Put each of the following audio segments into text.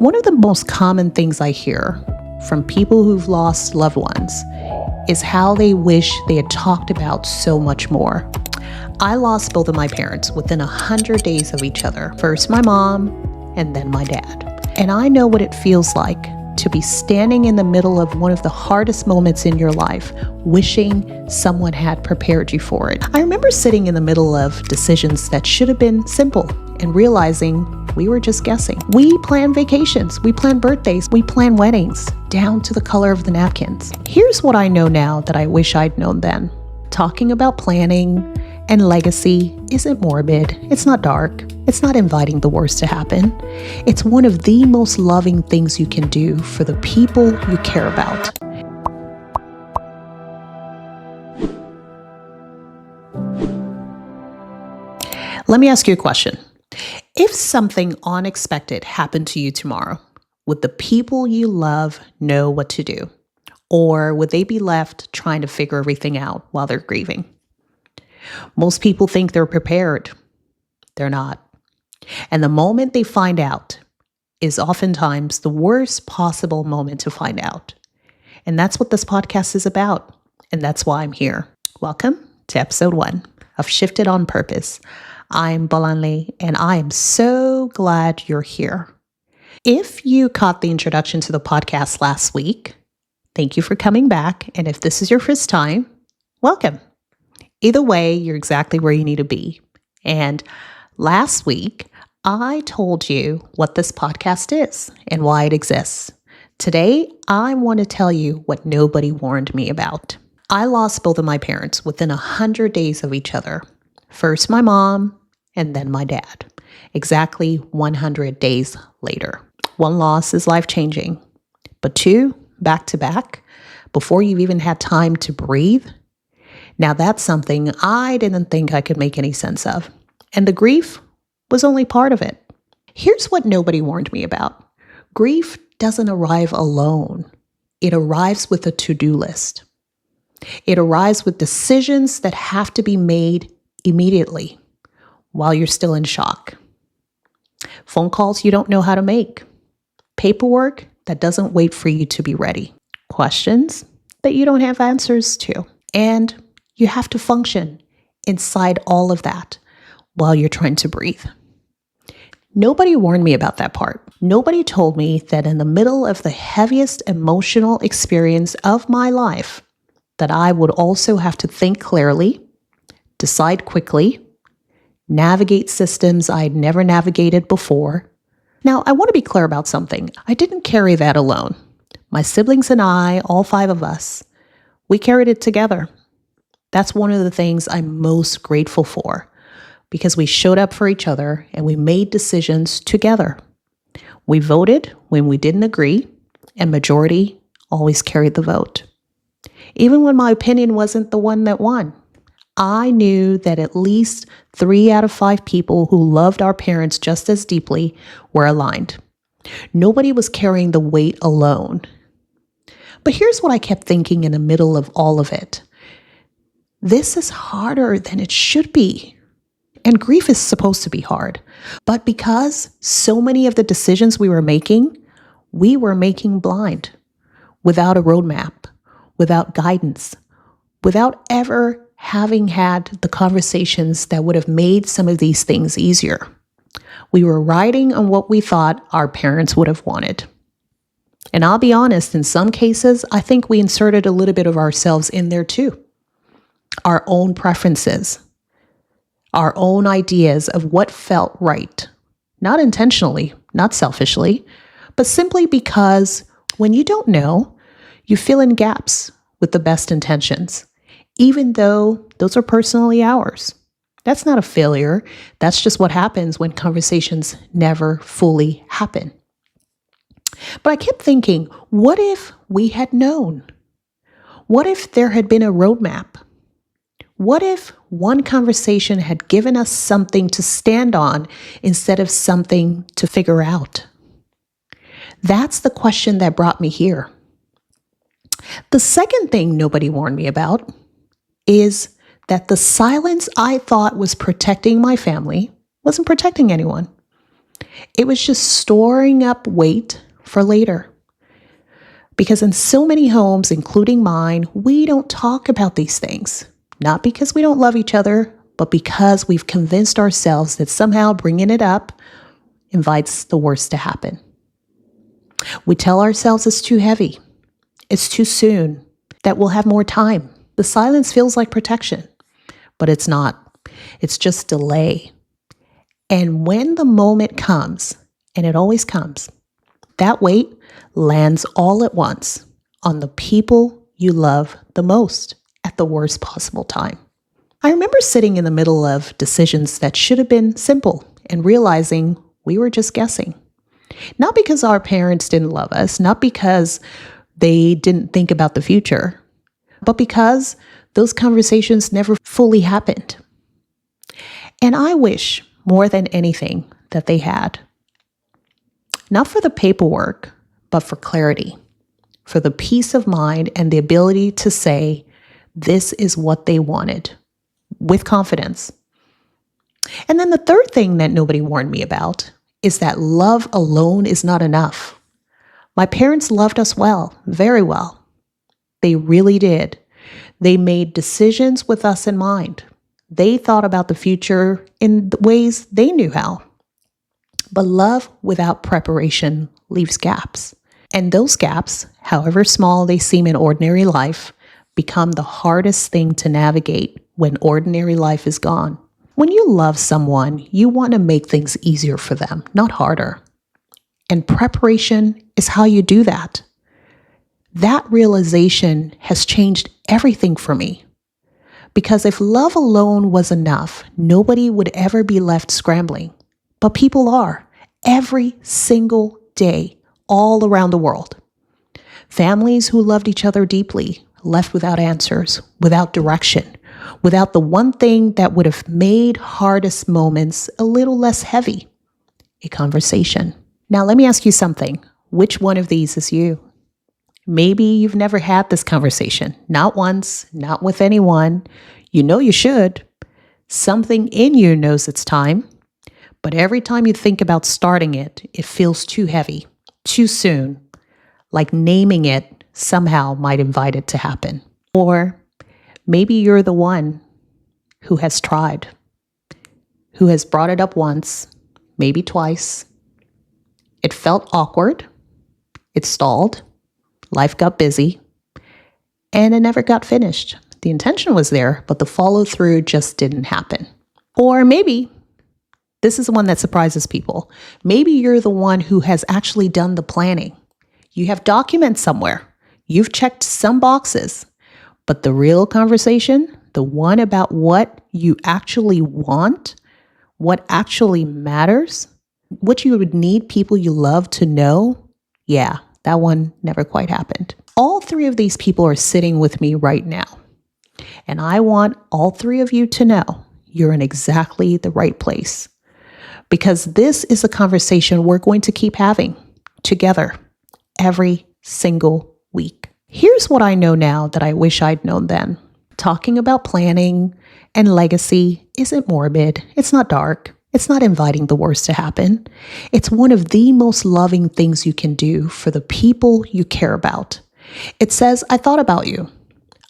One of the most common things I hear from people who've lost loved ones is how they wish they had talked about so much more. I lost both of my parents within 100 days of each other. First my mom, and then my dad. And I know what it feels like to be standing in the middle of one of the hardest moments in your life, wishing someone had prepared you for it. I remember sitting in the middle of decisions that should have been simple and realizing we were just guessing. We plan vacations, we plan birthdays, we plan weddings, down to the color of the napkins. Here's what I know now that I wish I'd known then. Talking about planning and legacy isn't morbid, it's not dark, it's not inviting the worst to happen. It's one of the most loving things you can do for the people you care about. Let me ask you a question. If something unexpected happened to you tomorrow, would the people you love know what to do? Or would they be left trying to figure everything out while they're grieving? Most people think they're prepared. They're not. And the moment they find out is oftentimes the worst possible moment to find out. And that's what this podcast is about. And that's why I'm here. Welcome to episode 1 of Shifted on Purpose. I'm Bola, and I am so glad you're here. If you caught the introduction to the podcast last week, thank you for coming back. And if this is your first time, welcome. Either way, you're exactly where you need to be. And last week, I told you what this podcast is and why it exists. Today, I want to tell you what nobody warned me about. I lost both of my parents within 100 days of each other. First my mom, and then my dad. Exactly 100 days later. One loss is life-changing, but 2 back to back before you've even had time to breathe. Now that's something I didn't think I could make any sense of. And the grief was only part of it. Here's what nobody warned me about. Grief doesn't arrive alone. It arrives with a to-do list. It arrives with decisions that have to be made immediately while you're still in shock. Phone calls you don't know how to make. Paperwork that doesn't wait for you to be ready. Questions that you don't have answers to. And you have to function inside all of that while you're trying to breathe. Nobody warned me about that part. Nobody told me that in the middle of the heaviest emotional experience of my life, that I would also have to think clearly, decide quickly, navigate systems I'd never navigated before. Now, I want to be clear about something. I didn't carry that alone. My siblings and I, all 5 of us, we carried it together. That's one of the things I'm most grateful for, because we showed up for each other and we made decisions together. We voted when we didn't agree, and majority always carried the vote. Even when my opinion wasn't the one that won, I knew that at least 3 out of 5 people who loved our parents just as deeply were aligned. Nobody was carrying the weight alone. But here's what I kept thinking in the middle of all of it. This is harder than it should be. And grief is supposed to be hard. But because so many of the decisions we were making blind, without a roadmap, without guidance, without ever having had the conversations that would have made some of these things easier. We were riding on what we thought our parents would have wanted. And I'll be honest, in some cases, I think we inserted a little bit of ourselves in there too. Our own preferences, our own ideas of what felt right. Not intentionally, not selfishly, but simply because when you don't know, you fill in gaps with the best intentions, even though those are personally ours. That's not a failure. That's just what happens when conversations never fully happen. But I kept thinking, what if we had known? What if there had been a roadmap? What if one conversation had given us something to stand on instead of something to figure out? That's the question that brought me here. The second thing nobody warned me about is that the silence I thought was protecting my family wasn't protecting anyone. It was just storing up weight for later. Because in so many homes, including mine, we don't talk about these things. Not because we don't love each other, but because we've convinced ourselves that somehow bringing it up invites the worst to happen. We tell ourselves it's too heavy, it's too soon, that we'll have more time. The silence feels like protection, but it's not. It's just delay. And when the moment comes, and it always comes, that weight lands all at once on the people you love the most at the worst possible time. I remember sitting in the middle of decisions that should have been simple and realizing we were just guessing. Not because our parents didn't love us, not because they didn't think about the future, but because those conversations never fully happened. And I wish more than anything that they had. Not for the paperwork, but for clarity, for the peace of mind and the ability to say, this is what they wanted, with confidence. And then the third thing that nobody warned me about is that love alone is not enough. My parents loved us well, very well. They really did. They made decisions with us in mind. They thought about the future in the ways they knew how. But love without preparation leaves gaps. And those gaps, however small they seem in ordinary life, become the hardest thing to navigate when ordinary life is gone. When you love someone, you want to make things easier for them, not harder. And preparation is how you do that. That realization has changed everything for me. Because if love alone was enough, nobody would ever be left scrambling. But people are, every single day, all around the world. Families who loved each other deeply, left without answers, without direction, without the one thing that would have made hardest moments a little less heavy, a conversation. Now, let me ask you something. Which one of these is you? Maybe you've never had this conversation, not once, not with anyone. You know you should. Something in you knows it's time. But every time you think about starting it, it feels too heavy, too soon, like naming it somehow might invite it to happen. Or maybe you're the one who has tried, who has brought it up once, maybe twice. It felt awkward. It stalled. Life got busy. And it never got finished. The intention was there, but the follow-through just didn't happen. Or maybe this is the one that surprises people. Maybe you're the one who has actually done the planning. You have documents somewhere. You've checked some boxes. But the real conversation, the one about what you actually want, what actually matters, what you would need people you love to know, yeah, that one never quite happened. All three of these people are sitting with me right now. And I want all three of you to know you're in exactly the right place. Because this is a conversation we're going to keep having together every single week. Here's what I know now that I wish I'd known then. Talking about planning and legacy isn't morbid. It's not dark. It's not inviting the worst to happen. It's one of the most loving things you can do for the people you care about. It says, I thought about you.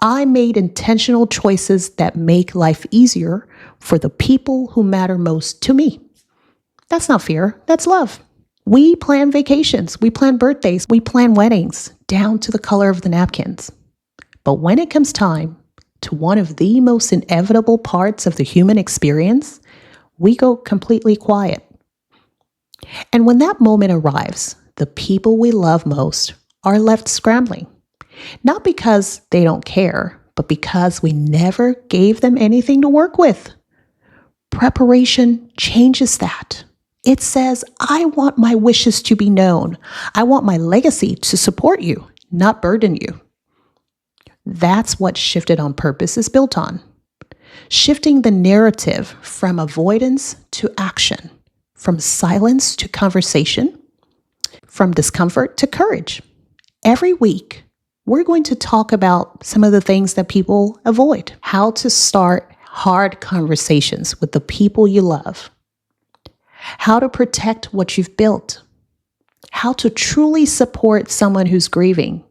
I made intentional choices that make life easier for the people who matter most to me. That's not fear. That's love. We plan vacations. We plan birthdays. We plan weddings down to the color of the napkins. But when it comes time to one of the most inevitable parts of the human experience, we go completely quiet. And when that moment arrives, the people we love most are left scrambling. Not because they don't care, but because we never gave them anything to work with. Preparation changes that. It says, I want my wishes to be known. I want my legacy to support you, not burden you. That's what Shifted on Purpose is built on. Shifting the narrative from avoidance to action, from silence to conversation, from discomfort to courage. Every week, we're going to talk about some of the things that people avoid, how to start hard conversations with the people you love, how to protect what you've built, how to truly support someone who's grieving,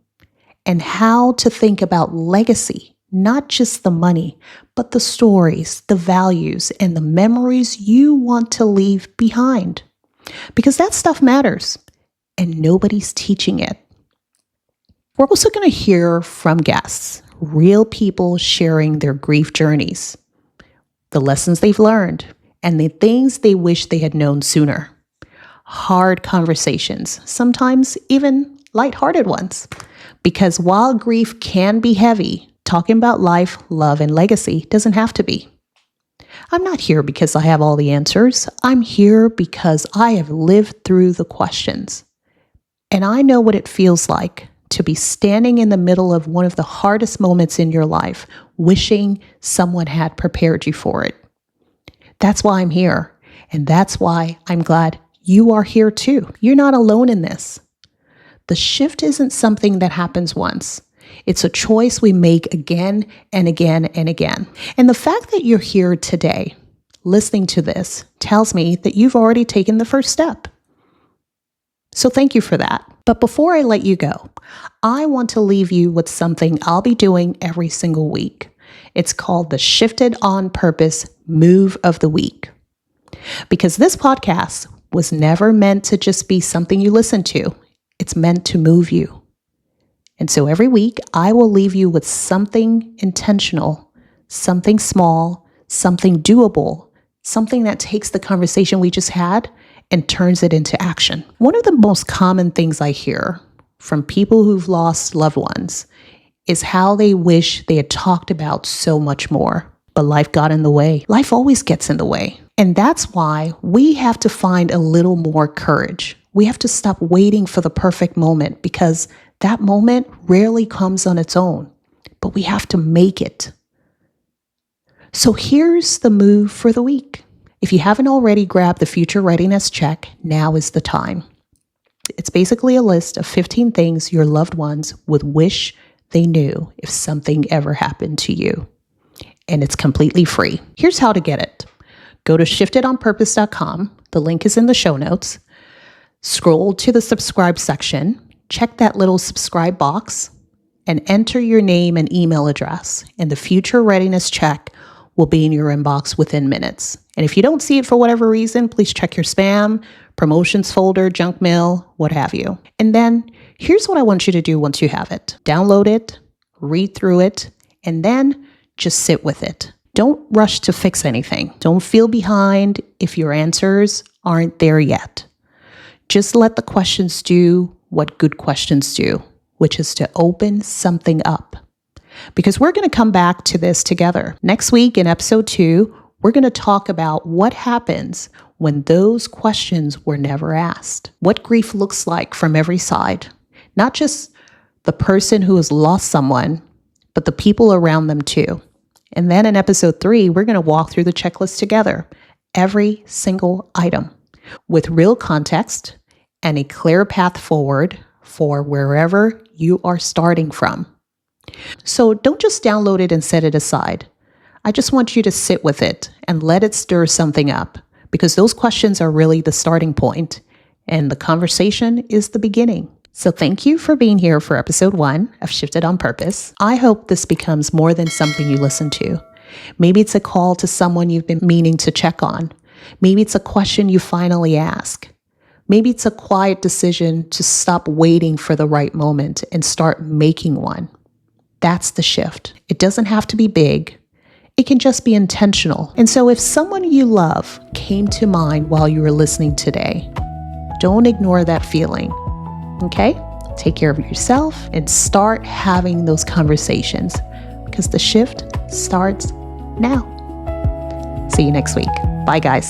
and how to think about legacy, not just the money, but the stories, the values, and the memories you want to leave behind. Because that stuff matters, and nobody's teaching it. We're also going to hear from guests, real people sharing their grief journeys, the lessons they've learned, and the things they wish they had known sooner. Hard conversations, sometimes even lighthearted ones. Because while grief can be heavy, talking about life, love, and legacy doesn't have to be. I'm not here because I have all the answers. I'm here because I have lived through the questions. And I know what it feels like to be standing in the middle of one of the hardest moments in your life, wishing someone had prepared you for it. That's why I'm here. And that's why I'm glad you are here too. You're not alone in this. The shift isn't something that happens once. It's a choice we make again and again and again. And the fact that you're here today, listening to this, tells me that you've already taken the first step. So thank you for that. But before I let you go, I want to leave you with something I'll be doing every single week. It's called the Shifted on Purpose Move of the Week. Because this podcast was never meant to just be something you listen to. It's meant to move you. And so every week, I will leave you with something intentional, something small, something doable, something that takes the conversation we just had and turns it into action. One of the most common things I hear from people who've lost loved ones is how they wish they had talked about so much more. But life got in the way. Life always gets in the way. And that's why we have to find a little more courage. We have to stop waiting for the perfect moment because that moment rarely comes on its own, but we have to make it. So here's the move for the week. If you haven't already grabbed the Future Readiness Check, now is the time. It's basically a list of 15 things your loved ones would wish they knew if something ever happened to you. And it's completely free. Here's how to get it. Go to shiftedonpurpose.com. The link is in the show notes. Scroll to the subscribe section, check that little subscribe box, and enter your name and email address, and the Future Readiness Check will be in your inbox within minutes. And if you don't see it for whatever reason, please check your spam, promotions folder, junk mail, what have you. And then here's what I want you to do once you have it. Download it, read through it, and then just sit with it. Don't rush to fix anything. Don't feel behind if your answers aren't there yet. Just let the questions do what good questions do, which is to open something up. Because we're going to come back to this together. Next week in episode 2, we're going to talk about what happens when those questions were never asked. What grief looks like from every side. Not just the person who has lost someone, but the people around them too. And then in episode 3, we're going to walk through the checklist together. Every single item with real context and a clear path forward for wherever you are starting from. So don't just download it and set it aside. I just want you to sit with it and let it stir something up, because those questions are really the starting point and the conversation is the beginning. So thank you for being here for episode 1 of Shifted on Purpose. I hope this becomes more than something you listen to. Maybe it's a call to someone you've been meaning to check on. Maybe it's a question you finally ask. Maybe it's a quiet decision to stop waiting for the right moment and start making one. That's the shift. It doesn't have to be big. It can just be intentional. And so if someone you love came to mind while you were listening today, don't ignore that feeling. Okay? Take care of yourself and start having those conversations, because the shift starts now. See you next week. Bye, guys.